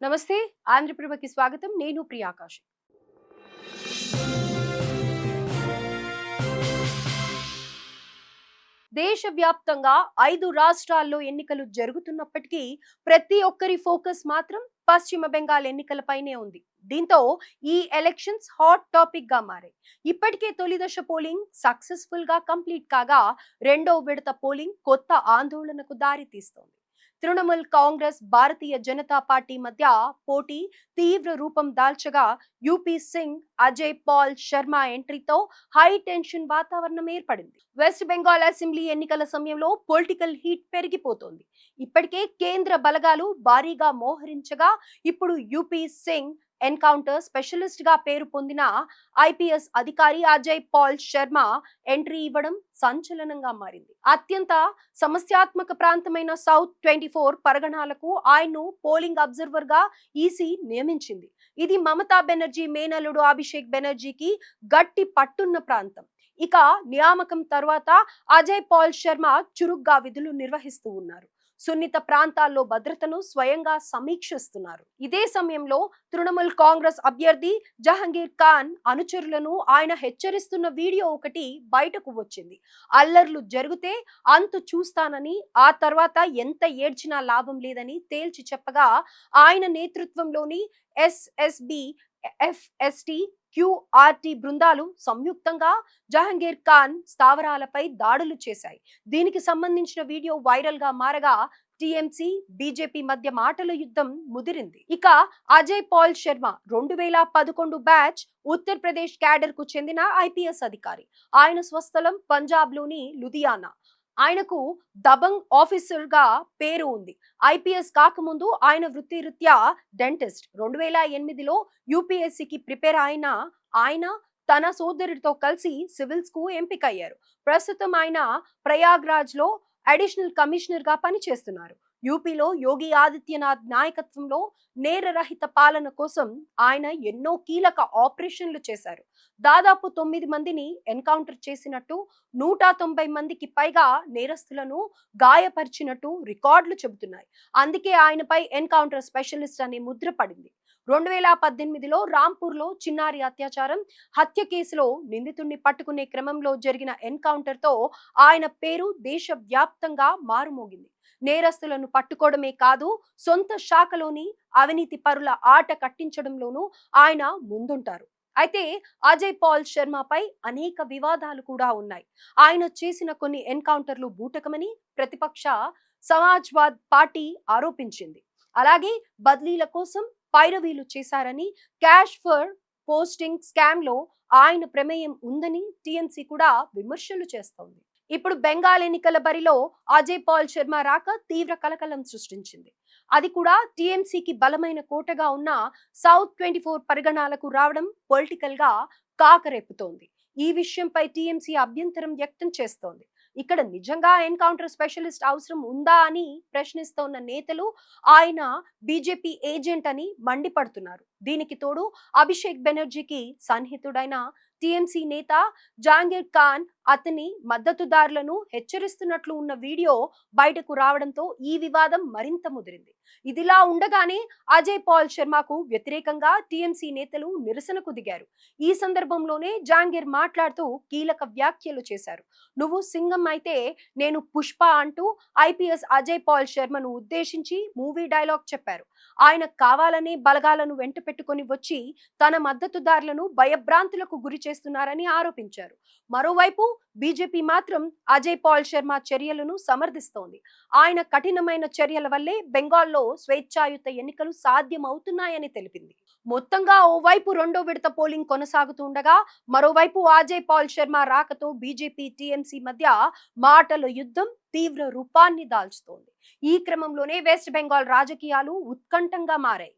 నమస్తే. ఆంధ్రప్రభకి స్వాగతం. నేను ప్రియాకాష్. దేశవ్యాప్తంగా 5 రాష్ట్రాల్లో ఎన్నికలు జరుగుతున్నప్పటికీ ప్రతి ఒక్కరి ఫోకస్ మాత్రం పశ్చిమ బెంగాల్ ఎన్నికలపైనే ఉంది. దీంతో ఈ ఎలక్షన్స్ హాట్ టాపిక్ గా మారాయి. ఇప్పటికే తొలి దశ పోలింగ్ సక్సెస్ఫుల్ గా కంప్లీట్ కాగా రెండో విడత పోలింగ్ కొత్త ఆందోళనకు దారి తీస్తోంది. తృణమూల్ కాంగ్రెస్, భారతీయ జనతా పార్టీ మధ్య పోటీ తీవ్ర రూపం దాల్చగా యూపీ సింగ్, అజయ్ పాల్ శర్మ ఎంట్రీతో హై టెన్షన్ వాతావరణం ఏర్పడింది. వెస్ట్ బెంగాల్ అసెంబ్లీ ఎన్నికల సమయంలో పొలిటికల్ హీట్ పెరిగిపోతోంది. ఇప్పటికే కేంద్ర బలగాలు భారీగా మోహరించగా ఇప్పుడు యూపీ సింగ్ ఎన్కౌంటర్ స్పెషలిస్ట్ గా పేరు పొందిన ఐపీఎస్ అధికారి అజయ్ పాల్ శర్మ ఎంట్రీ ఇవ్వడం సంచలనంగా మారింది. అత్యంత సమస్యాత్మక ప్రాంతమైన సౌత్ 24 పరగణాలకు ఆయన్ను పోలింగ్ అబ్జర్వర్ గా ఈసీ నియమించింది. ఇది మమతా బెనర్జీ మేనల్లుడు అభిషేక్ బెనర్జీకి గట్టి పట్టున్న ప్రాంతం. ఇక నియామకం తర్వాత అజయ్ పాల్ శర్మ చురుగ్గా విధులు నిర్వహిస్తూ ఉన్నారు. సున్నిత ప్రాంతాల్లో భద్రతను స్వయంగా సమీక్షిస్తున్నారు. ఇదే సమయంలో తృణమూల్ కాంగ్రెస్ అభ్యర్థి జహంగీర్ ఖాన్ అనుచరులను ఆయన హెచ్చరిస్తున్న వీడియో ఒకటి బయటకు వచ్చింది. అల్లర్లు జరిగితే అంతు చూస్తానని, ఆ తర్వాత ఎంత ఏడ్చినా లాభం లేదని తేల్చి చెప్పగా ఆయన నేతృత్వంలోని ఎస్ఎస్బి, ఎఫ్ఎస్టి, క్యూఆర్టీ బృందాలు సంయుక్తంగా జహంగీర్ ఖాన్ స్థావరాలపై దాడులు చేశాయి. దీనికి సంబంధించిన వీడియో వైరల్ గా మారగా టీఎంసీ, బీజేపీ మధ్య మాటల యుద్ధం ముదిరింది. ఇక అజయ్ పాల్ శర్మ 2011 బ్యాచ్ ఉత్తరప్రదేశ్ క్యాడర్ కు చెందిన ఐపీఎస్ అధికారి. ఆయన స్వస్థలం పంజాబ్ లోని లుధియానా. ఆయనకు దబంగ్ ఆఫీసర్ గా పేరు ఉంది. ఐపీఎస్ కాకముందు ఆయన వృత్తిరీత్యా డెంటిస్ట్. 2008లో యూపీఎస్సీకి ప్రిపేర్ అయిన ఆయన తన సోదరుడితో కలిసి సివిల్స్ కు ఎంపికయ్యారు. ప్రస్తుతం ఆయన ప్రయాగ్రాజ్ లో అడిషనల్ కమిషనర్ గా పనిచేస్తున్నారు. యూపీలో యోగి ఆదిత్యనాథ్ నాయకత్వంలో నేరరహిత పాలన కోసం ఆయన ఎన్నో కీలక ఆపరేషన్లు చేశారు. దాదాపు 9 మందిని ఎన్కౌంటర్ చేసినట్టు, 190 మందికి పైగా నేరస్తులను గాయపరిచినట్టు రికార్డులు చెబుతున్నాయి. అందుకే ఆయనపై ఎన్కౌంటర్ స్పెషలిస్ట్ అనే ముద్ర పడింది. 2018లో రాంపూర్లో చిన్నారి అత్యాచారం, హత్య కేసులో నిందితుడిని పట్టుకునే క్రమంలో జరిగిన ఎన్కౌంటర్ తో ఆయన పేరు దేశవ్యాప్తంగా మారుమోగింది. నేరస్తులను పట్టుకోవడమే కాదు, సొంత శాఖలోని అవినీతి పరుల ఆట కట్టించడంలోనూ ఆయన ముందుంటారు. అయితే అజయ్ పాల్ శర్మపై అనేక వివాదాలు కూడా ఉన్నాయి. ఆయన చేసిన కొన్ని ఎన్కౌంటర్లు బూటకమని ప్రతిపక్ష సమాజ్వాద్ పార్టీ ఆరోపించింది. అలాగే బదిలీల కోసం పైరవీలు చేశారని, క్యాష్ ఫర్ పోస్టింగ్ స్కామ్ లో ఆయన ప్రమేయం ఉందని టీఎంసీ కూడా విమర్శలు చేస్తోంది. ఇప్పుడు బెంగాల్ ఎన్నికల బరిలో అజయ్ పాల్ శర్మ రాక తీవ్ర కలకలం సృష్టించింది. అది కూడా టీఎంసీకి బలమైన కోటగా ఉన్న సౌత్ 24 పరిగణాలకు రావడం పొలిటికల్ గా కాకరేపుతోంది. ఈ విషయంపై టీఎంసీ అభ్యంతరం వ్యక్తం చేస్తోంది. ఇక్కడ నిజంగా ఎన్కౌంటర్ స్పెషలిస్ట్ అవసరం ఉందా అని ప్రశ్నిస్తోన్న నేతలు ఆయన బీజేపీ ఏజెంట్ అని మండిపడుతున్నారు. దీనికి తోడు అభిషేక్ బెనర్జీకి సన్నిహితుడైన టీఎంసీ నేత జహంగీర్ ఖాన్ అతని మద్దతుదారులను హెచ్చరిస్తున్నట్లు ఉన్న వీడియో బయటకు రావడంతో ఈ వివాదం మరింత ముదిరింది. ఇదిలా ఉండగానే అజయ్ పాల్ శర్మకు వ్యతిరేకంగా టీఎంసీ నేతలు నిరసనకు దిగారు. ఈ సందర్భంలోనే జహంగీర్ మాట్లాడుతూ కీలక వ్యాఖ్యలు చేశారు. నువ్వు సింగం అయితే నేను పుష్ప అంటూ ఐపీఎస్ అజయ్ పాల్ శర్మను ఉద్దేశించి మూవీ డైలాగ్ చెప్పారు. ఆయన కావాలనే బలగాలను వెంట పెట్టుకొని వచ్చి తన మద్దతుదారులను భయభ్రాంతులకు గురి చేస్తున్నారని ఆరోపించారు. మరోవైపు బీజేపీ మాత్రం అజయ్ పాల్ శర్మ చర్యలను సమర్థిస్తోంది. ఆయన కఠినమైన చర్యల వల్లే బెంగాల్లో స్వేచ్ఛాయుత ఎన్నికలు సాధ్యమవుతున్నాయని తెలిపింది. మొత్తంగా ఓవైపు రెండో విడత పోలింగ్ కొనసాగుతుండగా మరోవైపు అజయ్ పాల్ శర్మ రాకతో బీజేపీ టీఎంసీ మధ్య మాటల యుద్ధం తీవ్ర రూపాన్ని దాల్చుతోంది. ఈ క్రమంలోనే వెస్ట్ బెంగాల్ రాజకీయాలు ఉత్కంఠంగా మారాయి.